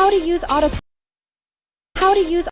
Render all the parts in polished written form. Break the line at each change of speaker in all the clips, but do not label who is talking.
How to use auto How to use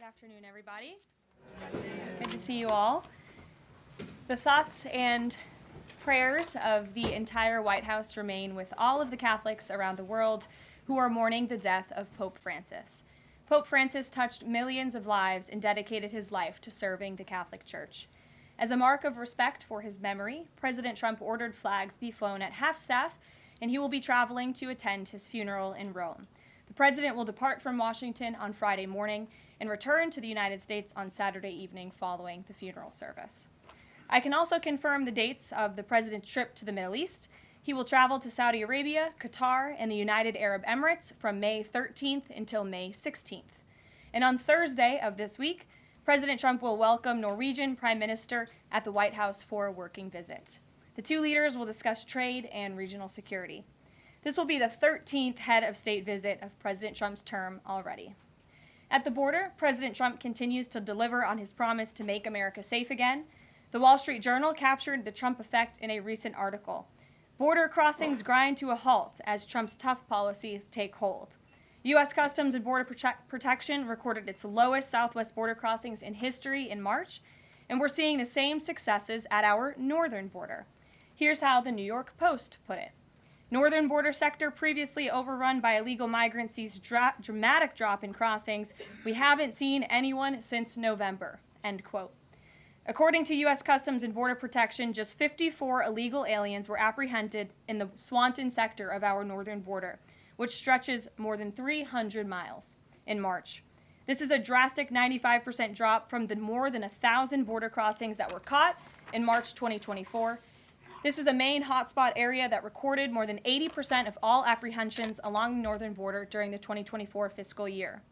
Good afternoon, everybody. Good to see you all. The thoughts and prayers of the entire White House remain with all of the Catholics around the world who are mourning the death of Pope Francis. Pope Francis touched millions of lives and dedicated his life to serving the Catholic Church. As a mark of respect for his memory, President Trump ordered flags be flown at half-staff, and he will be traveling to attend his funeral in Rome. The president will depart from Washington on Friday morning and return to the United States on Saturday evening following the funeral service. I can also confirm the dates of the president's trip to the Middle East. He will travel to Saudi Arabia, Qatar, and the United Arab Emirates from May 13th until May 16th. And on Thursday of this week, President Trump will welcome Norwegian Prime Minister at the White House for a working visit. The two leaders will discuss trade and regional security. This will be the 13th head of state visit of President Trump's term already. At the border, President Trump continues to deliver on his promise to make America safe again. The Wall Street Journal captured the Trump effect in a recent article. Border crossings grind to a halt as Trump's tough policies take hold. U.S. Customs and Border Protection recorded its lowest southwest border crossings in history in March, and we're seeing the same successes at our northern border. Here's how the New York Post put it. Northern border sector previously overrun by illegal migrants sees dramatic drop in crossings. We haven't seen anyone since November, end quote. According to U.S. Customs and Border Protection, just 54 illegal aliens were apprehended in the Swanton sector of our northern border, which stretches more than 300 miles in March. This is a drastic 95% drop from the more than 1,000 border crossings that were caught in March 2024. This is a main hotspot area that recorded more than 80% of all apprehensions along the northern border during the 2024 fiscal year.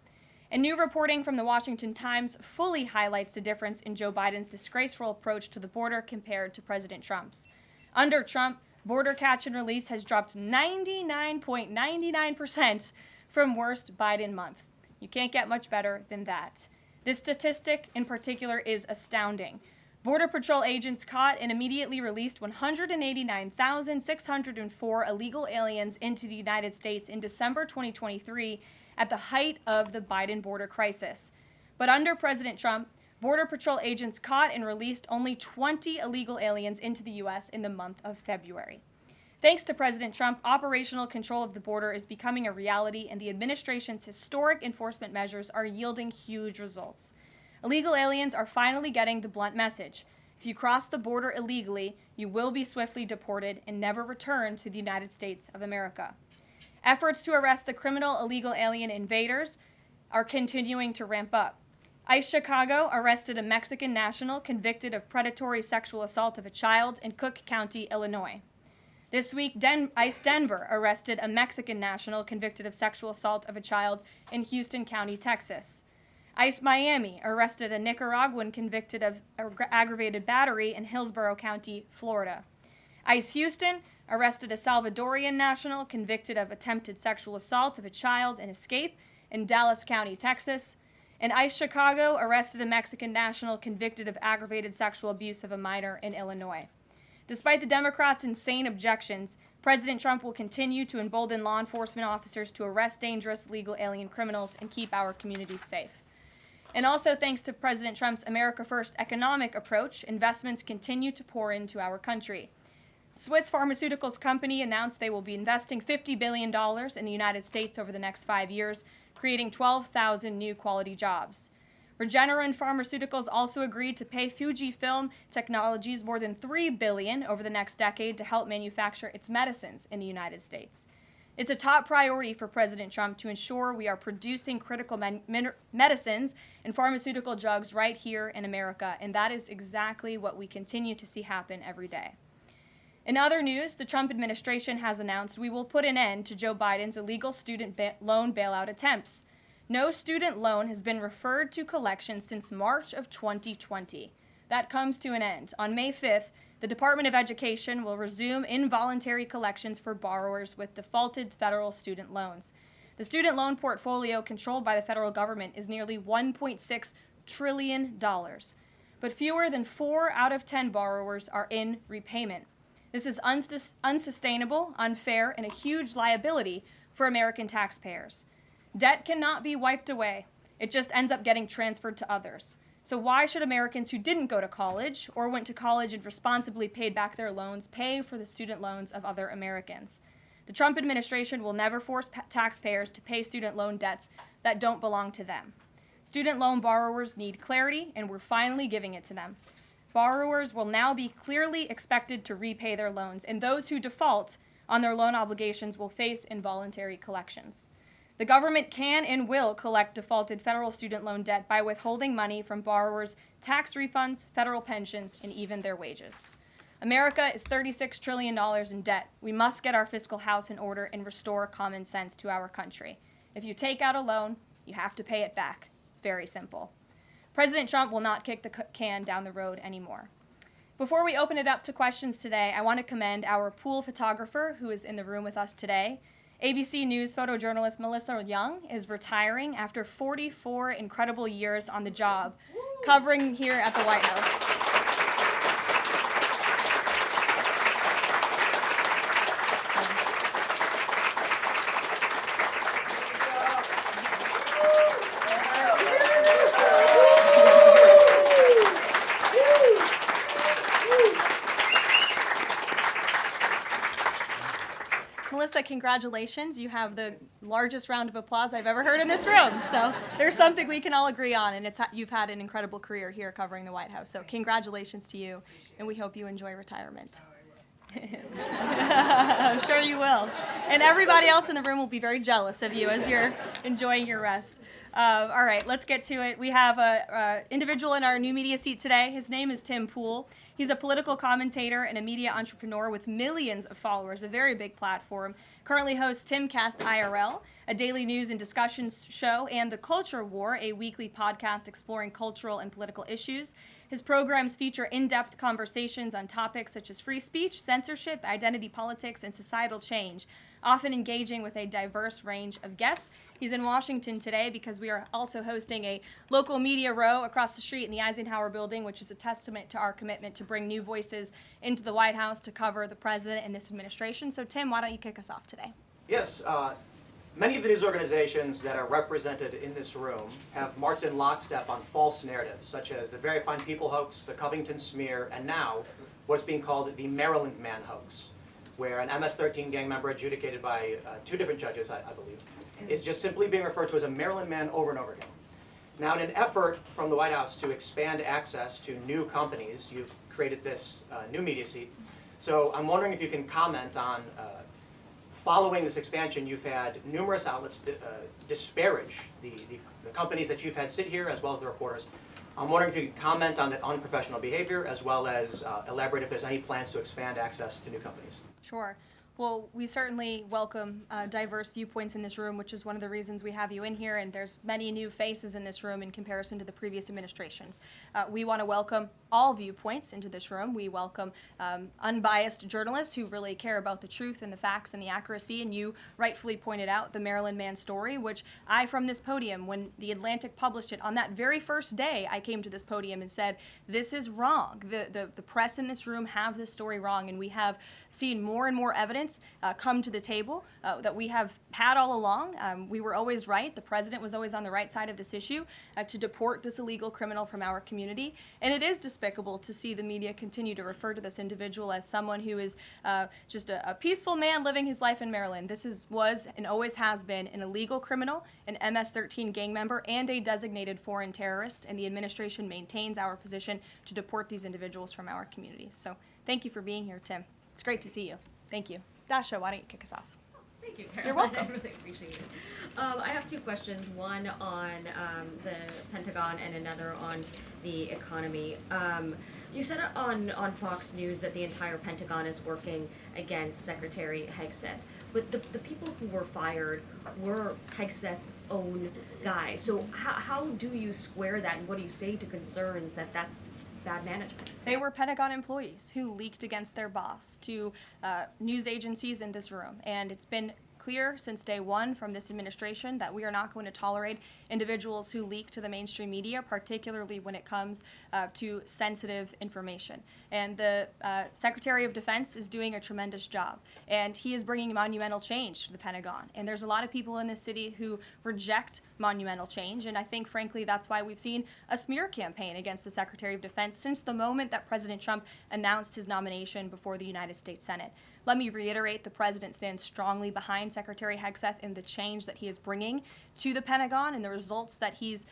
And new reporting from the Washington Times fully highlights the difference in Joe Biden's disgraceful approach to the border compared to President Trump's. Under Trump, border catch and release has dropped 99.99% from worst Biden month. You can't get much better than that. This statistic in particular is astounding. Border Patrol agents caught and immediately released 189,604 illegal aliens into the United States in December 2023 at the height of the Biden border crisis. But under President Trump, Border Patrol agents caught and released only 20 illegal aliens into the U.S. in the month of February. Thanks to President Trump, operational control of the border is becoming a reality, and the administration's historic enforcement measures are yielding huge results. Illegal aliens are finally getting the blunt message. If you cross the border illegally, you will be swiftly deported and never return to the United States of America. Efforts to arrest the criminal illegal alien invaders are continuing to ramp up. ICE Chicago arrested a Mexican national convicted of predatory sexual assault of a child in Cook County, Illinois. This week, ICE Denver arrested a Mexican national convicted of sexual assault of a child in Houston County, Texas. ICE Miami arrested a Nicaraguan convicted of aggravated battery in Hillsborough County, Florida. ICE Houston arrested a Salvadorian national convicted of attempted sexual assault of a child and escape in Dallas County, Texas. And ICE Chicago arrested a Mexican national convicted of aggravated sexual abuse of a minor in Illinois. Despite the Democrats' insane objections, President Trump will continue to embolden law enforcement officers to arrest dangerous legal alien criminals and keep our communities safe. And also thanks to President Trump's America First economic approach, investments continue to pour into our country. Swiss pharmaceuticals company announced they will be investing $50 billion in the United States over the next 5 years, creating 12,000 new quality jobs. Regeneron Pharmaceuticals also agreed to pay Fujifilm Technologies more than $3 billion over the next decade to help manufacture its medicines in the United States. It's a top priority for President Trump to ensure we are producing critical medicines and pharmaceutical drugs right here in America, and that is exactly what we continue to see happen every day. In other news, the Trump administration has announced we will put an end to Joe Biden's illegal student loan bailout attempts. No student loan has been referred to collection since March of 2020. That comes to an end. On May 5th, the Department of Education will resume involuntary collections for borrowers with defaulted federal student loans. The student loan portfolio controlled by the federal government is nearly $1.6 trillion, but fewer than 4 out of 10 borrowers are in repayment. This is unsustainable, unfair, and a huge liability for American taxpayers. Debt cannot be wiped away. It just ends up getting transferred to others. So why should Americans who didn't go to college or went to college and responsibly paid back their loans pay for the student loans of other Americans? The Trump administration will never force taxpayers to pay student loan debts that don't belong to them. Student loan borrowers need clarity, and we're finally giving it to them. Borrowers will now be clearly expected to repay their loans, and those who default on their loan obligations will face involuntary collections. The government can and will collect defaulted federal student loan debt by withholding money from borrowers' tax refunds, federal pensions, and even their wages. America is $36 trillion in debt. We must get our fiscal house in order and restore common sense to our country. If you take out a loan, you have to pay it back. It's very simple. President Trump will not kick the can down the road anymore. Before we open it up to questions today, I want to commend our pool photographer who is in the room with us today. ABC News photojournalist Melissa Young is retiring after 44 incredible years on the job, covering here at the White House. Melissa, congratulations. You have the largest round of applause I've ever heard in this room. So there's something we can all agree on, and you've had an incredible career here covering the White House. So congratulations to you, and we hope you enjoy retirement. I'm sure you will. And everybody else in the room will be very jealous of you as you're enjoying your rest. All right, let's get to it. We have an individual in our new media seat today. His name is Tim Pool. He's a political commentator and a media entrepreneur with millions of followers, a very big platform. Currently hosts Timcast IRL, a daily news and discussions show, and The Culture War, a weekly podcast exploring cultural and political issues. His programs feature in-depth conversations on topics such as free speech, censorship, identity politics, and societal change, often engaging with a diverse range of guests. He's in Washington today because we are also hosting a local media row across the street in the Eisenhower building, which is a testament to our commitment to bring new voices into the White House to cover the president and this administration. So Tim, why don't you kick us off today?
Yes. Many of the news organizations that are represented in this room have marched in lockstep on false narratives, such as the Very Fine People hoax, the Covington smear, and now what's being called the Maryland Man hoax, where an MS-13 gang member adjudicated by two different judges, I believe, is just simply being referred to as a Maryland Man over and over again. Now, in an effort from the White House to expand access to new companies, you've created this new media seat. So I'm wondering if you can comment on following this expansion, you've had numerous outlets disparage the companies that you've had sit here, as well as the reporters. I'm wondering if you could comment on that unprofessional behavior, as well as elaborate if there's any plans to expand access to new companies.
Sure. Well, we certainly welcome diverse viewpoints in this room, which is one of the reasons we have you in here, and there's many new faces in this room in comparison to the previous administrations. We want to welcome all viewpoints into this room. We welcome unbiased journalists who really care about the truth and the facts and the accuracy, and you rightfully pointed out the Maryland Man story, which I, from this podium, when The Atlantic published it, on that very first day, I came to this podium and said, this is wrong. The press in this room have this story wrong, and we have seen more and more evidence come to the table that we have had all along. We were always right. The president was always on the right side of this issue to deport this illegal criminal from our community. And it is despicable to see the media continue to refer to this individual as someone who is just a peaceful man living his life in Maryland. This was and always has been an illegal criminal, an MS-13 gang member, and a designated foreign terrorist. And the administration maintains our position to deport these individuals from our communities. So thank you for being here, Tim. It's great to see you. Thank you. Dasha, why don't you kick us off?
Thank you, Karoline.
You're welcome.
I really appreciate it. I have two questions, one on the Pentagon and another on the economy. You said on Fox News that the entire Pentagon is working against Secretary Hegseth, but the people who were fired were Hegseth's own guys. So how do you square that, and what do you say to concerns that that's bad management?
They were Pentagon employees who leaked against their boss to news agencies in this room, and it's been clear since day one from this administration that we are not going to tolerate individuals who leak to the mainstream media, particularly when it comes to sensitive information. And the Secretary of Defense is doing a tremendous job, and he is bringing monumental change to the Pentagon. And there's a lot of people in this city who reject monumental change, and I think, frankly, that's why we've seen a smear campaign against the Secretary of Defense since the moment that President Trump announced his nomination before the United States Senate. Let me reiterate, the President stands strongly behind Secretary Hegseth in the change that he is bringing to the Pentagon, and the results that he's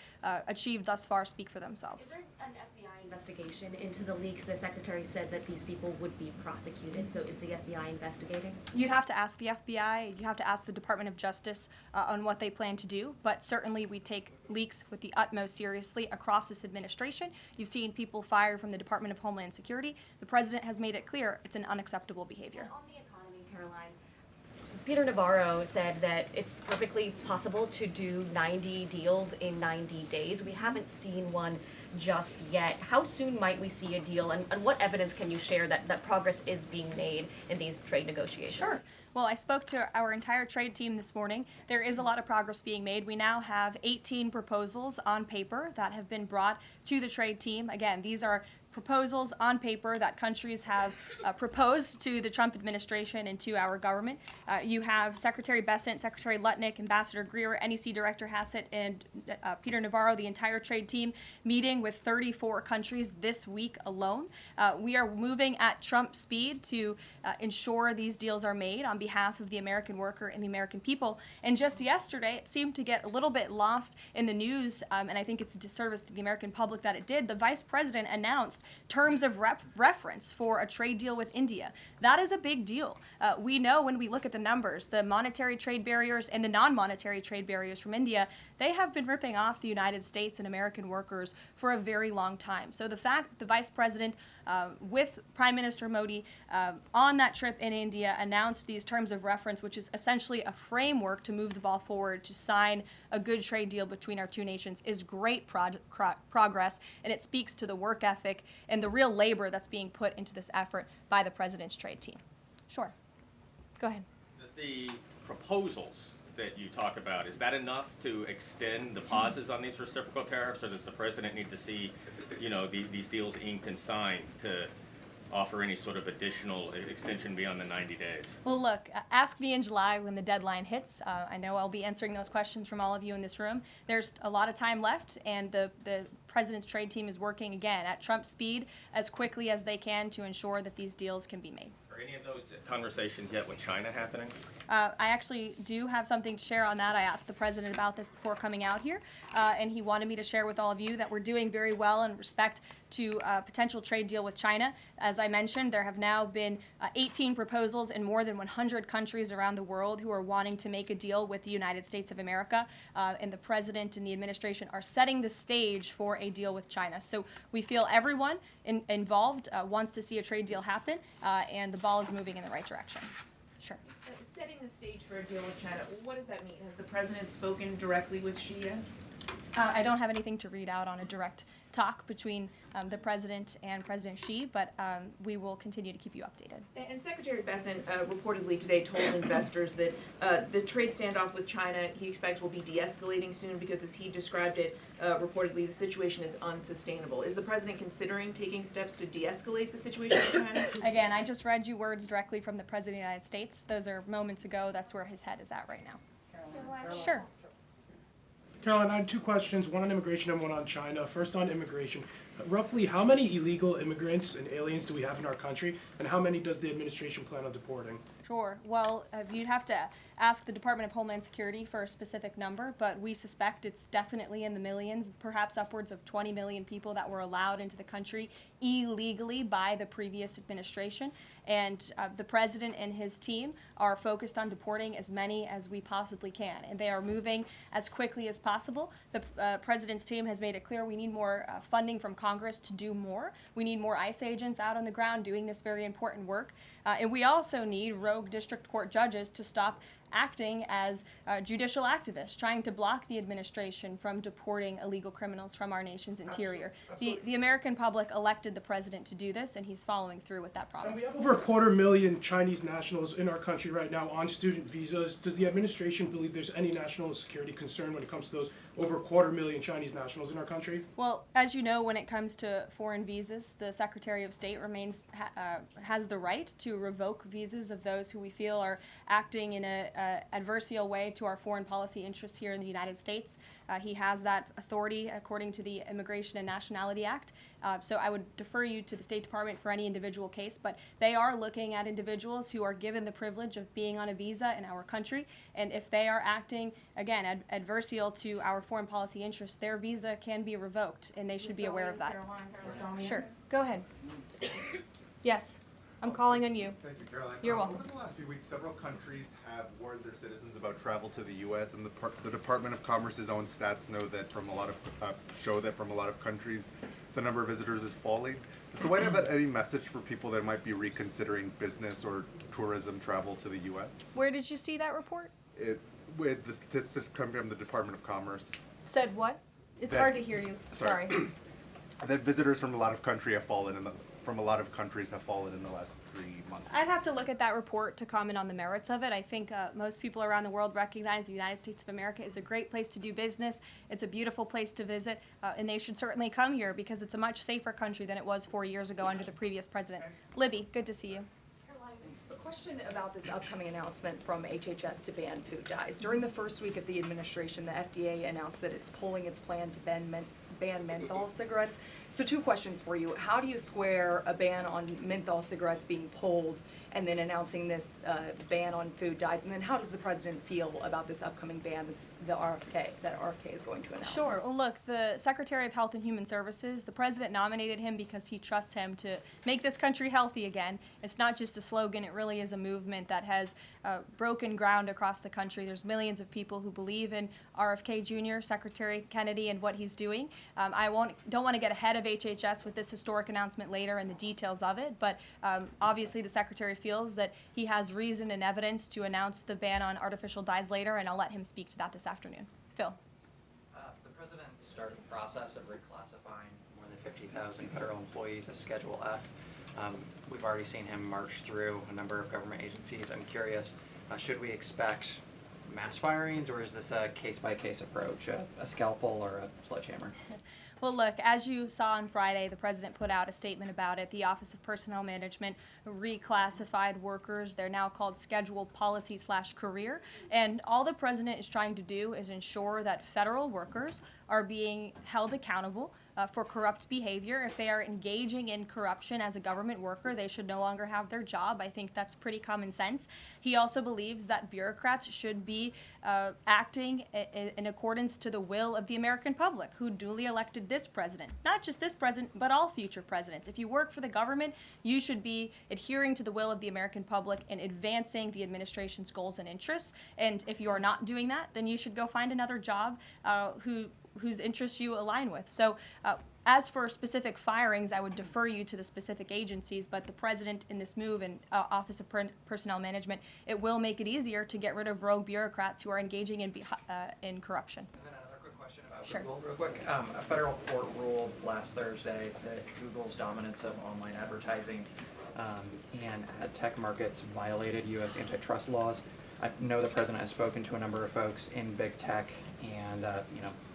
achieved thus far speak for themselves.
Is there an FBI investigation into the leaks? The Secretary said that these people would be prosecuted, so is the FBI investigating?
You'd have to ask the FBI, you have to ask the Department of Justice on what they plan to do, but certainly we take leaks with the utmost seriously across this administration. You've seen people fired from the Department of Homeland Security. The President has made it clear it's an unacceptable behavior.
On the economy, Caroline, Peter Navarro said that it's perfectly possible to do 90 deals in 90 days. We haven't seen one just yet. How soon might we see a deal, and what evidence can you share that progress is being made in these trade negotiations?
Sure. Well, I spoke to our entire trade team this morning. There is a lot of progress being made. We now have 18 proposals on paper that have been brought to the trade team. Again, these are proposals on paper that countries have proposed to the Trump administration and to our government. You have Secretary Bessent, Secretary Lutnick, Ambassador Greer, NEC Director Hassett, and Peter Navarro, the entire trade team, meeting with 34 countries this week alone. We are moving at Trump speed to ensure these deals are made on behalf of the American worker and the American people. And just yesterday, it seemed to get a little bit lost in the news, and I think it's a disservice to the American public that it did. The Vice President announced terms of reference for a trade deal with India. That is a big deal. We know when we look at the numbers, the monetary trade barriers and the non-monetary trade barriers from India, they have been ripping off the United States and American workers for a very long time. So the fact that the Vice President with Prime Minister Modi on that trip in India announced these terms of reference, which is essentially a framework to move the ball forward to sign a good trade deal between our two nations, is great progress, and it speaks to the work ethic and the real labor that's being put into this effort by the President's trade team. Sure. Go ahead.
The proposals that you talk about, is that enough to extend the pauses on these reciprocal tariffs, or does the President need to see, these deals inked and signed to offer any sort of additional extension beyond the 90 days?
Well, look, ask me in July when the deadline hits. I know I'll be answering those questions from all of you in this room. There's a lot of time left, and the President's trade team is working, again, at Trump speed as quickly as they can to ensure that these deals can be made.
Are any of those conversations yet with China happening?
I actually do have something to share on that. I asked the President about this before coming out here, and he wanted me to share with all of you that we're doing very well in respect to a potential trade deal with China. As I mentioned, there have now been 18 proposals in more than 100 countries around the world who are wanting to make a deal with the United States of America, and the President and the administration are setting the stage for a deal with China. So we feel everyone involved wants to see a trade deal happen, and the ball is moving in the right direction. Sure.
Setting the stage for a deal with China, what does that mean? Has the President spoken directly with Xi yet?
I don't have anything to read out on a direct talk between the President and President Xi, but we will continue to keep you updated.
And Secretary Bessent reportedly today told investors that this trade standoff with China he expects will be de-escalating soon because, as he described it, reportedly the situation is unsustainable. Is the President considering taking steps to de-escalate the situation with China?
Again, I just read you words directly from the President of the United States. Those are moments ago. That's where his head is at right now.
Caroline.
Sure.
Caroline, I had two questions, one on immigration and one on China. First on immigration. Roughly how many illegal immigrants and aliens do we have in our country, and how many does the administration plan on deporting?
Sure. Well, you'd have to ask the Department of Homeland Security for a specific number, but we suspect it's definitely in the millions, perhaps upwards of 20 million people that were allowed into the country illegally by the previous administration. And the President and his team are focused on deporting as many as we possibly can, and they are moving as quickly as possible. The President's team has made it clear we need more funding from Congress to do more. We need more ICE agents out on the ground doing this very important work. And we also need rogue district court judges to stop acting as judicial activists, trying to block the administration from deporting illegal criminals from our nation's interior. The American public elected the president to do this, and he's following through with that
And
promise.
we have over 250,000 Chinese nationals in our country right now on student visas. Does the administration believe there's any national security concern when it comes to those over 250,000 Chinese nationals in our country?
Well, as you know, when it comes to foreign visas, the Secretary of State has the right to revoke visas of those who we feel are acting in a adversarial way to our foreign policy interests here in the United States. He has that authority according to the Immigration and Nationality Act. So I would defer you to the State Department for any individual case, but they are looking at individuals who are given the privilege of being on a visa in our country, and if they are acting, again, adversarial to our foreign policy interests, their visa can be revoked, and they should be aware of that. Sure, go ahead. Yes, I'm calling on you.
Thank you, Caroline.
You're welcome.
Over the last few weeks, several countries have warned their citizens about travel to the U.S., and the Department of Commerce's own stats know that show that from a lot of countries, the number of visitors is falling. Does the White House have any message for people that might be reconsidering business or tourism travel to the U.S.?
Where did you see that report?
With the statistics coming from the Department of Commerce,
Said what? It's hard to hear you. Sorry.
that visitors from a lot of countries have fallen in the last 3 months.
I'd have to look at that report to comment on the merits of it. I think most people around the world recognize the United States of America is a great place to do business. It's a beautiful place to visit, and they should certainly come here because it's a much safer country than it was 4 years ago under the previous president. Libby, good to see you.
A question about this upcoming announcement from HHS to ban food dyes. During the first week of the administration, the FDA announced that it's pulling its plan to ban menthol cigarettes. So 2 questions for you. How do you square a ban on menthol cigarettes being pulled and then announcing this ban on food dyes? And then how does the president feel about this upcoming ban that RFK is going to announce?
Sure. Well, look, the Secretary of Health and Human Services, the president nominated him because he trusts him to make this country healthy again. It's not just a slogan. It really is a movement that has broken ground across the country. There's millions of people who believe in RFK Jr., Secretary Kennedy, and what he's doing. I don't want to get ahead of HHS with this historic announcement later and the details of it, but obviously the Secretary feels that he has reason and evidence to announce the ban on artificial dyes later, and I'll let him speak to that this afternoon. Phil.
The president started the process of reclassifying more than 50,000 federal employees as Schedule F. We've already seen him march through a number of government agencies. I'm curious, should we expect mass firings, or is this a case-by-case approach, a scalpel or a sledgehammer?
Well, look, as you saw on Friday, the president put out a statement about it. The Office of Personnel Management reclassified workers. They're now called scheduled policy/career. And all the president is trying to do is ensure that federal workers are being held accountable for corrupt behavior. If they are engaging in corruption as a government worker, they should no longer have their job. I think that's pretty common sense. He also believes that bureaucrats should be acting in accordance to the will of the American public, who duly elected this president. Not just this president, but all future presidents. If you work for the government, you should be adhering to the will of the American public and advancing the administration's goals and interests. And if you are not doing that, then you should go find another job whose interests you align with. So as for specific firings, I would defer you to the specific agencies, but the president in this move and Office of Personnel Management, it will make it easier to get rid of rogue bureaucrats who are engaging in corruption.
And then another quick question about
Sure.
Google, real quick. A federal court ruled last Thursday that Google's dominance of online advertising and ad tech markets violated U.S. antitrust laws. I know the president has spoken to a number of folks in big tech, and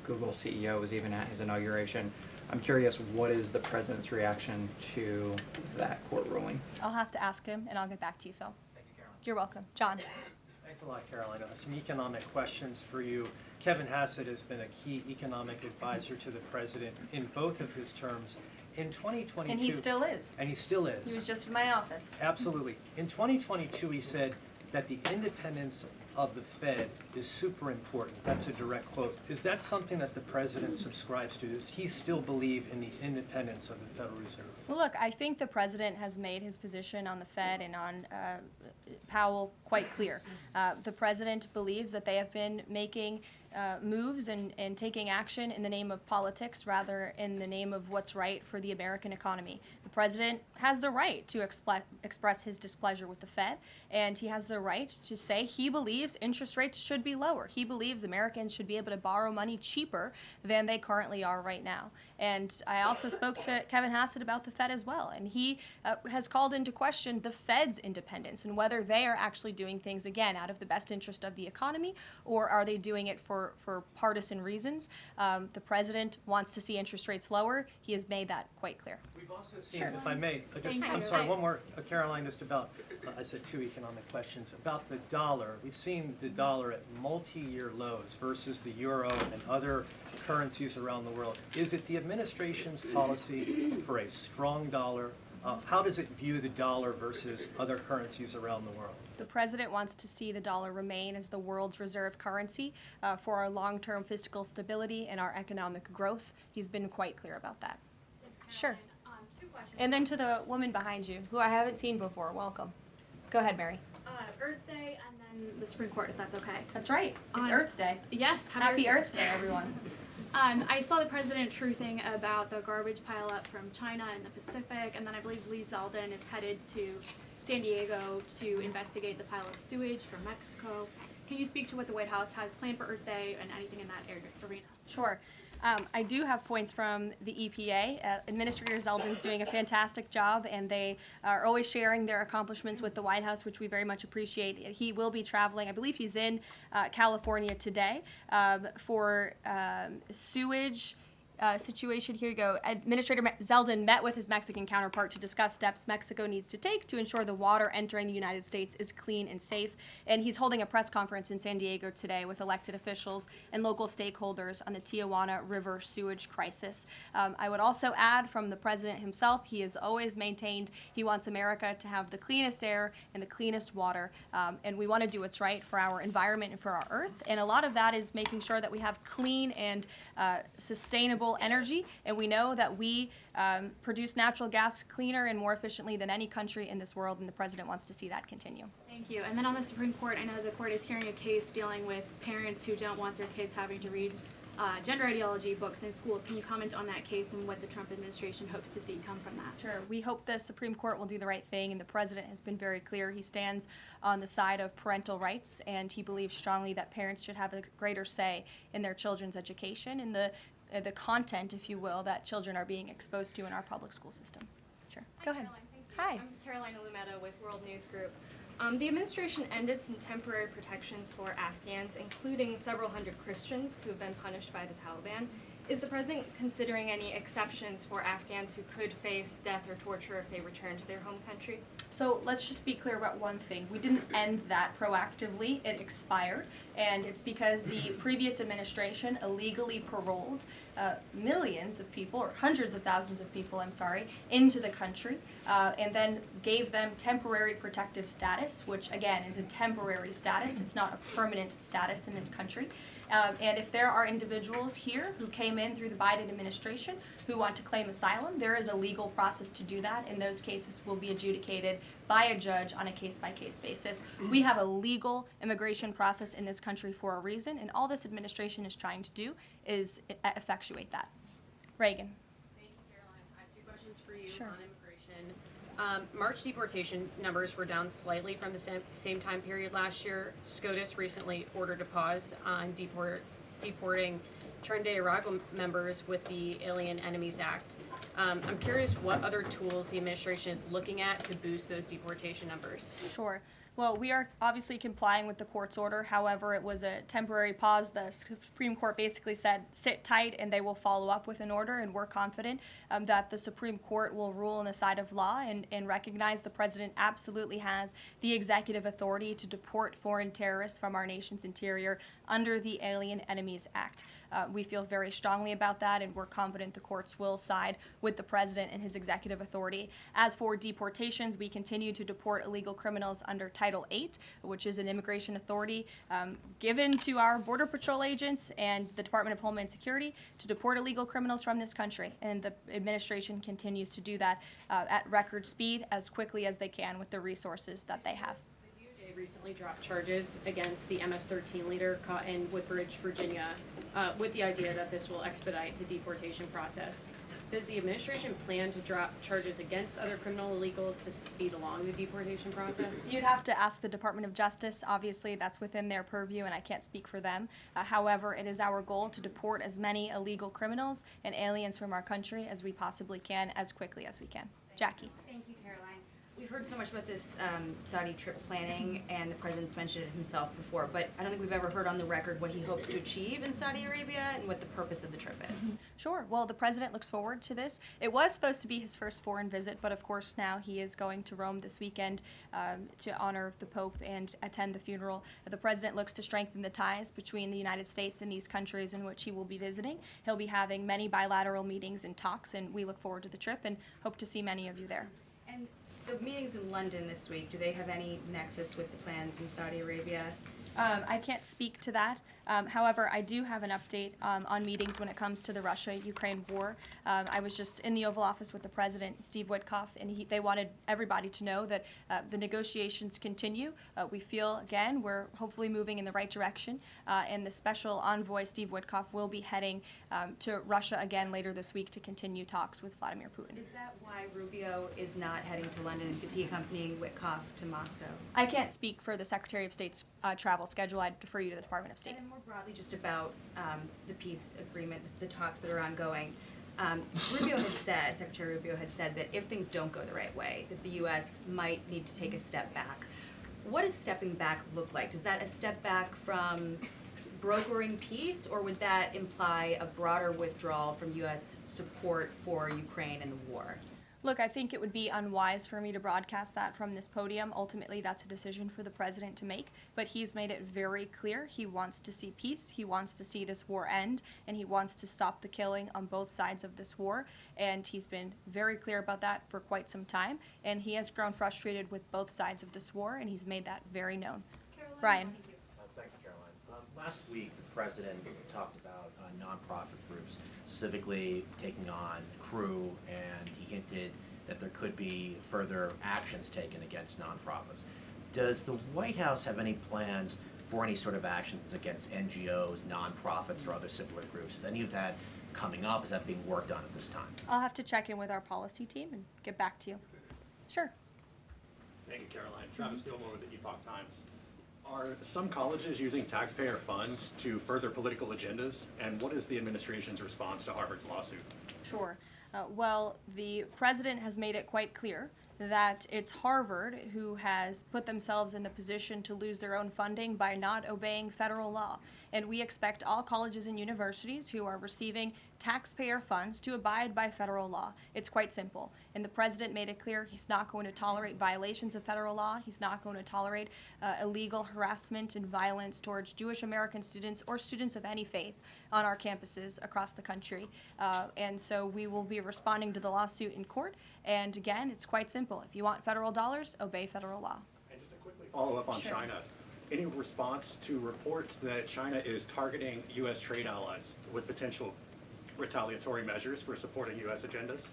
Google's CEO was even at his inauguration. I'm curious, what is the president's reaction to that court ruling?
I'll have to ask him, and I'll get back to you, Phil.
Thank you, Caroline.
You're welcome. John.
Thanks a lot, Caroline. Some economic questions for you. Kevin Hassett has been a key economic advisor to the president in both of his terms. In 2022...
And he still is.
And he still is.
He was just in my office.
Absolutely. In 2022, he said that the independence of the Fed is super important. That's a direct quote. Is that something that the president subscribes to? Does he still believe in the independence of the Federal Reserve?
Well, look, I think the president has made his position on the Fed and on Powell quite clear. The president believes that they have been making moves and taking action in the name of politics rather in the name of what's right for the American economy. The president has the right to express his displeasure with the Fed, and he has the right to say he believes interest rates should be lower. He believes Americans should be able to borrow money cheaper than they currently are right now. And I also spoke to Kevin Hassett about the Fed as well, and he has called into question the Fed's independence and whether they are actually doing things, again, out of the best interest of the economy, or are they doing it for partisan reasons. The president wants to see interest rates lower. He has made that quite clear.
We've also seen, if I may, I'm sorry, one more, Caroline, just about, I said 2 economic questions, about the dollar. We've seen the dollar at multi-year lows versus the euro and other currencies around the world. Is it the administration's policy for a strong dollar? How does it view the dollar versus other currencies around the world?
The president wants to see the dollar remain as the world's reserve currency for our long-term fiscal stability and our economic growth. He's been quite clear about that. Sure.
2 questions.
And then to the woman behind you, who I haven't seen before, welcome. Go ahead, Mary.
Earth Day and then the Supreme Court, if that's okay.
That's right. It's Earth Day.
Yes.
Happy Earth Day, everyone.
I saw the president truthing about the garbage pileup from China in the Pacific, and then I believe Lee Zeldin is headed to San Diego to investigate the pile of sewage from Mexico. Can you speak to what the White House has planned for Earth Day and anything in that arena?
Sure. I do have points from the EPA. Administrator Zeldin's doing a fantastic job, and they are always sharing their accomplishments with the White House, which we very much appreciate. He will be traveling. I believe he's in California today for sewage situation. Here you go. Administrator Zeldin met with his Mexican counterpart to discuss steps Mexico needs to take to ensure the water entering the United States is clean and safe. And he's holding a press conference in San Diego today with elected officials and local stakeholders on the Tijuana River sewage crisis. I would also add from the president himself, he has always maintained he wants America to have the cleanest air and the cleanest water. And we want to do what's right for our environment and for our earth. And a lot of that is making sure that we have clean and sustainable energy, and we know that we produce natural gas cleaner and more efficiently than any country in this world, and the president wants to see that continue.
Thank you. And then on the Supreme Court, I know the court is hearing a case dealing with parents who don't want their kids having to read gender ideology books in schools. Can you comment on that case and what the Trump administration hopes to see come from that?
Sure. We hope the Supreme Court will do the right thing, and the president has been very clear. He stands on the side of parental rights, and he believes strongly that parents should have a greater say in their children's education and the content, if you will, that children are being exposed to in our public school system. Sure. Go ahead.
Caroline, thank you.
Hi.
I'm Carolina Lumetta with World News Group. The administration ended some temporary protections for Afghans, including several hundred Christians who have been punished by the Taliban. Is the president considering any exceptions for Afghans who could face death or torture if they return to their home country?
So let's just be clear about one thing. We didn't end that proactively. It expired, and it's because the previous administration illegally paroled millions of people, or hundreds of thousands of people, I'm sorry, into the country, and then gave them temporary protective status, which again is a temporary status. It's not a permanent status in this country. And if there are individuals here who came in through the Biden administration who want to claim asylum, there is a legal process to do that, and those cases will be adjudicated by a judge on a case-by-case basis. We have a legal immigration process in this country for a reason, and all this administration is trying to do is effectuate that. Reagan.
Thank you, Caroline. I have 2 questions for you
Sure.
on immigration. March deportation numbers were down slightly from the same time period last year. SCOTUS recently ordered a pause on deporting Trinidad Tobago members with the Alien Enemies Act. I'm curious what other tools the administration is looking at to boost those deportation numbers.
Sure. Well, we are obviously complying with the court's order. However, it was a temporary pause. The Supreme Court basically said, sit tight, and they will follow up with an order, and we're confident that the Supreme Court will rule on the side of law and recognize the president absolutely has the executive authority to deport foreign terrorists from our nation's interior under the Alien Enemies Act. We feel very strongly about that, and we're confident the courts will side with the president and his executive authority. As for deportations, we continue to deport illegal criminals under Title VIII, which is an immigration authority given to our Border Patrol agents and the Department of Homeland Security to deport illegal criminals from this country. And the administration continues to do that at record speed as quickly as they can with the resources that they have.
The DOJ they recently dropped charges against the MS-13 leader caught in Woodbridge, Virginia, with the idea that this will expedite the deportation process. Does the administration plan to drop charges against other criminal illegals to speed along the deportation process?
You'd have to ask the Department of Justice. Obviously, that's within their purview, and I can't speak for them. However, it is our goal to deport as many illegal criminals and aliens from our country as we possibly can, as quickly as we can. Jackie.
Thank you, Caroline. We've heard so much about this Saudi trip planning, and the president's mentioned it himself before, but I don't think we've ever heard on the record what he hopes to achieve in Saudi Arabia and what the purpose of the trip is.
Sure. Well, the president looks forward to this. It was supposed to be his first foreign visit, but of course now he is going to Rome this weekend to honor the Pope and attend the funeral. The president looks to strengthen the ties between the United States and these countries in which he will be visiting. He'll be having many bilateral meetings and talks, and we look forward to the trip and hope to see many of you there.
And the meetings in London this week, do they have any nexus with the plans in Saudi Arabia?
I can't speak to that. However, I do have an update on meetings when it comes to the Russia-Ukraine war. I was just in the Oval Office with the President, Steve Witkoff, and they wanted everybody to know that the negotiations continue. We feel, again, we're hopefully moving in the right direction, and the special envoy, Steve Witkoff, will be heading to Russia again later this week to continue talks with Vladimir Putin.
Is that why Rubio is not heading to London? Is he accompanying Witkoff to Moscow?
I can't speak for the Secretary of State's travel schedule. I'd defer you to the Department of State.
And then more broadly, just about the peace agreement, the talks that are ongoing. Secretary Rubio had said that if things don't go the right way, that the U.S. might need to take a step back. What does stepping back look like? Is that a step back from brokering peace, or would that imply a broader withdrawal from U.S. support for Ukraine and the war?
Look, I think it would be unwise for me to broadcast that from this podium. Ultimately, that's a decision for the president to make, but he's made it very clear he wants to see peace, he wants to see this war end, and he wants to stop the killing on both sides of this war, and he's been very clear about that for quite some time, and he has grown frustrated with both sides of this war, and he's made that very known.
Caroline,
Brian.
Thank you, Caroline. Last week, the president talked about nonprofit groups, specifically taking on crew, and he hinted that there could be further actions taken against nonprofits. Does the White House have any plans for any sort of actions against NGOs, nonprofits, or other similar groups? Is any of that coming up? Is that being worked on at this time?
I'll have to check in with our policy team and get back to you. Sure.
Thank you, Caroline. Travis Gilmore with the Epoch Times. Are some colleges using taxpayer funds to further political agendas? And what is the administration's response to Harvard's lawsuit?
Sure. Well, the president has made it quite clear that it's Harvard who has put themselves in the position to lose their own funding by not obeying federal law. And we expect all colleges and universities who are receiving taxpayer funds to abide by federal law. It's quite simple. And the president made it clear he's not going to tolerate violations of federal law. He's not going to tolerate illegal harassment and violence towards Jewish American students or students of any faith on our campuses across the country. And so we will be responding to the lawsuit in court. And again, it's quite simple. If you want federal dollars, obey federal law.
And just a quickly follow up on
Sure.
China. Any response to reports that China is targeting U.S. trade allies with potential retaliatory measures for supporting U.S. agendas?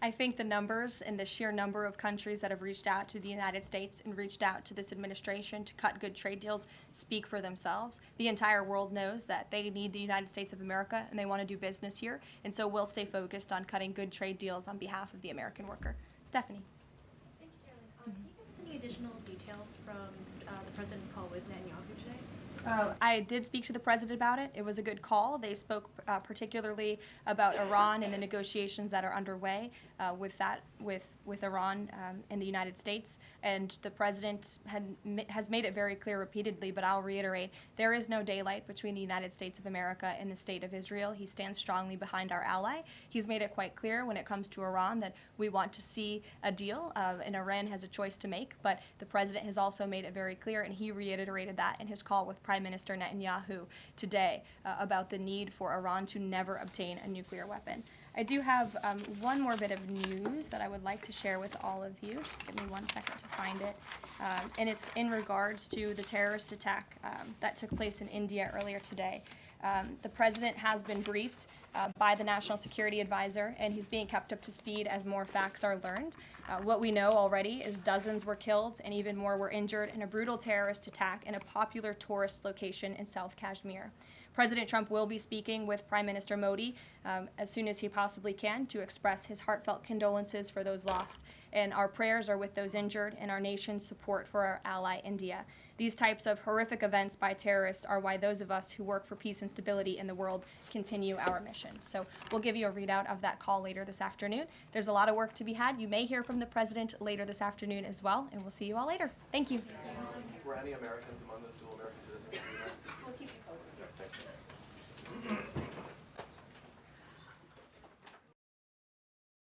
I think the numbers and the sheer number of countries that have reached out to the United States and reached out to this administration to cut good trade deals speak for themselves. The entire world knows that they need the United States of America and they want to do business here, and so we'll stay focused on cutting good trade deals on behalf of the American worker. Stephanie.
Thank you, Caroline. Can you give us any additional details from the president's call with Netanyahu today?
I did speak to the president about it. It was a good call. They spoke particularly about Iran and the negotiations that are underway with Iran and the United States. And the president has made it very clear repeatedly, but I'll reiterate, there is no daylight between the United States of America and the state of Israel. He stands strongly behind our ally. He's made it quite clear when it comes to Iran that we want to see a deal, and Iran has a choice to make. But the president has also made it very clear, and he reiterated that in his call with Prime Minister Netanyahu today about the need for Iran to never obtain a nuclear weapon. I do have one more bit of news that I would like to share with all of you. Just give me 1 second to find it. And it's in regards to the terrorist attack that took place in India earlier today. The president has been briefed by the National Security Advisor, and he's being kept up to speed as more facts are learned. What we know already is dozens were killed and even more were injured in a brutal terrorist attack in a popular tourist location in South Kashmir. President Trump will be speaking with Prime Minister Modi as soon as he possibly can to express his heartfelt condolences for those lost. And our prayers are with those injured and our nation's support for our ally India. These types of horrific events by terrorists are why those of us who work for peace and stability in the world continue our mission. So we'll give you a readout of that call later this afternoon. There's a lot of work to be had. You may hear from the president later this afternoon as well, and we'll see you all later. Thank you.
Were any Americans among those dual American citizens?